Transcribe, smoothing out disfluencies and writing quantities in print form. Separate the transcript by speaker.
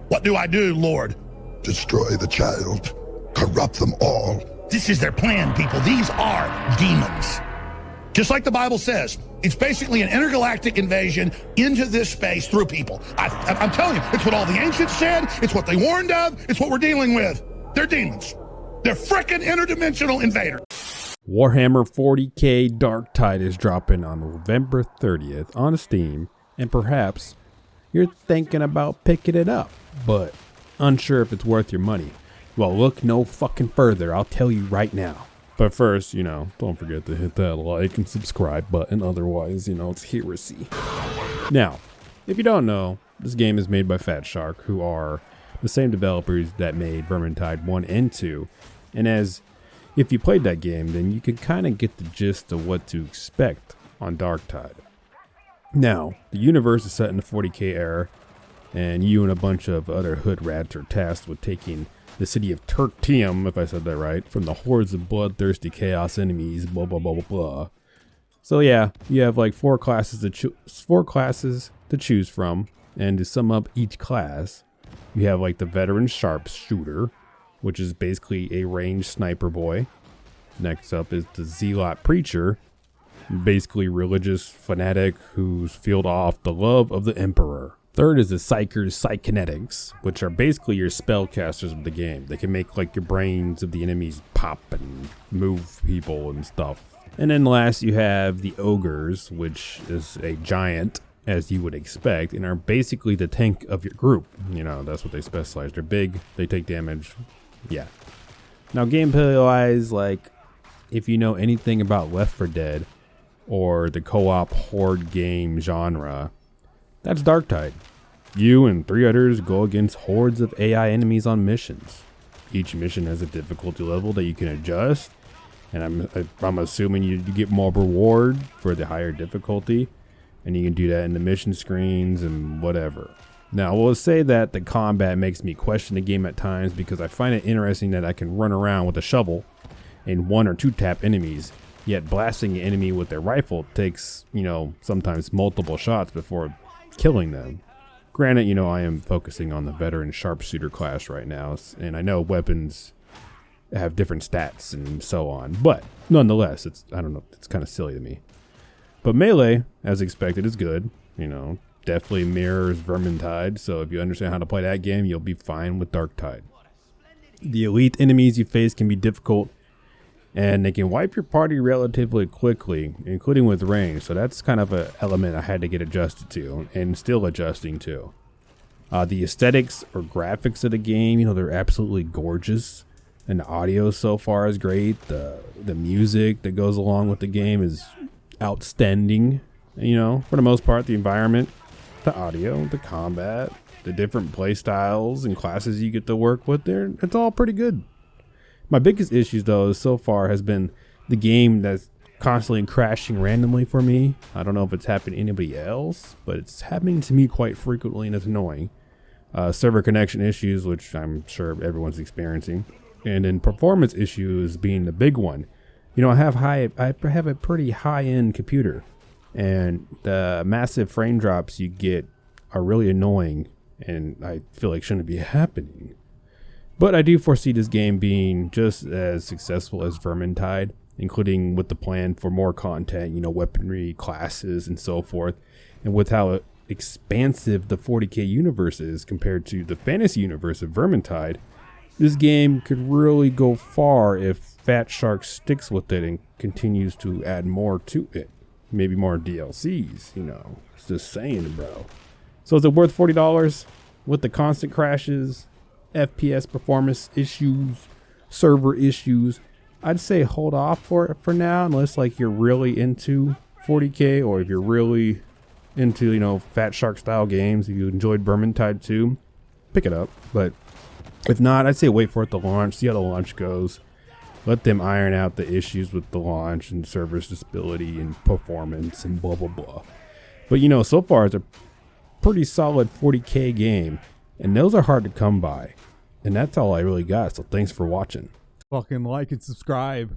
Speaker 1: What do I do, Lord?
Speaker 2: Destroy the child. Corrupt them all.
Speaker 1: This is their plan, people. These are demons. Just like the Bible says, it's basically an intergalactic invasion into this space through people. I'm telling you, it's what all the ancients said. It's what they warned of. It's what we're dealing with. They're demons. They're frickin' interdimensional invaders.
Speaker 3: Warhammer 40K Darktide is dropping on November 30th on Steam, and perhaps you're thinking about picking it up, but unsure if it's worth your money. Well, look no fucking further, I'll tell you right now. But first, don't forget to hit that like and subscribe button, otherwise, it's heresy. Now, if you don't know, this game is made by Fat Shark, who are the same developers that made Vermintide 1 and 2, and if you played that game, then you can kind of get the gist of what to expect on Darktide. Now, the universe is set in the 40K era, and you and a bunch of other hood rats are tasked with taking the city of Tertium, if I said that right, from the hordes of bloodthirsty chaos enemies, blah blah blah blah blah. So yeah, you have like four classes to choose from, and to sum up each class, you have like the veteran sharpshooter, which is basically a ranged sniper boy. Next up is the zealot preacher, basically religious fanatic who's fueled off the love of the emperor. Third is the psychers psychinetics, which are basically your spellcasters of the game. They can make like your brains of the enemies pop and move people and stuff. And then last you have the ogres, which is a giant, as you would expect, and are basically the tank of your group. That's what they specialize. They're big, they take damage. Yeah. Now gameplay wise, like if you know anything about Left 4 Dead or the co-op horde game genre, that's Darktide. You and 3 others go against hordes of AI enemies on missions. Each mission has a difficulty level that you can adjust, and I'm assuming you get more reward for the higher difficulty, and you can do that in the mission screens and whatever. Now, I will say that the combat makes me question the game at times because I find it interesting that I can run around with a shovel and 1 or 2 tap enemies, yet blasting an enemy with their rifle takes, sometimes multiple shots before killing them. Granted, I am focusing on the veteran sharpshooter class right now, and I know weapons have different stats and so on, but nonetheless, it's kind of silly to me. But melee, as expected, is good, definitely mirrors Vermintide, so if you understand how to play that game, you'll be fine with Darktide. The elite enemies you face can be difficult, and they can wipe your party relatively quickly, including with range, so that's kind of an element I had to get adjusted to, and still adjusting to. The aesthetics or graphics of the game, they're absolutely gorgeous, and the audio so far is great. The music that goes along with the game is outstanding. For the most part, the environment, the audio, the combat, the different play styles and classes you get to work with there, it's all pretty good. My biggest issues though so far has been the game that's constantly crashing randomly for me. I don't know if it's happened to anybody else, but it's happening to me quite frequently and it's annoying. Server connection issues, which I'm sure everyone's experiencing, and then performance issues being the big one. I have a pretty high-end computer, and the massive frame drops you get are really annoying, and I feel like shouldn't be happening. But I do foresee this game being just as successful as Vermintide, including with the plan for more content, weaponry, classes, and so forth. And with how expansive the 40K universe is compared to the fantasy universe of Vermintide, this game could really go far if Fat Shark sticks with it and continues to add more to it. Maybe more DLCs, It's just saying, bro. So is it worth $40 with the constant crashes, FPS performance issues, server issues? I'd say hold off for it for now, unless you're really into 40K, or if you're really into Fat Shark style games. If you enjoyed Vermintide 2, pick it up. But if not, I'd say wait for it to launch, see how the launch goes. Let them iron out the issues with the launch and server stability and performance and blah blah blah. But so far it's a pretty solid 40K game, and those are hard to come by. And that's all I really got, so thanks for watching.
Speaker 4: Fucking like and subscribe.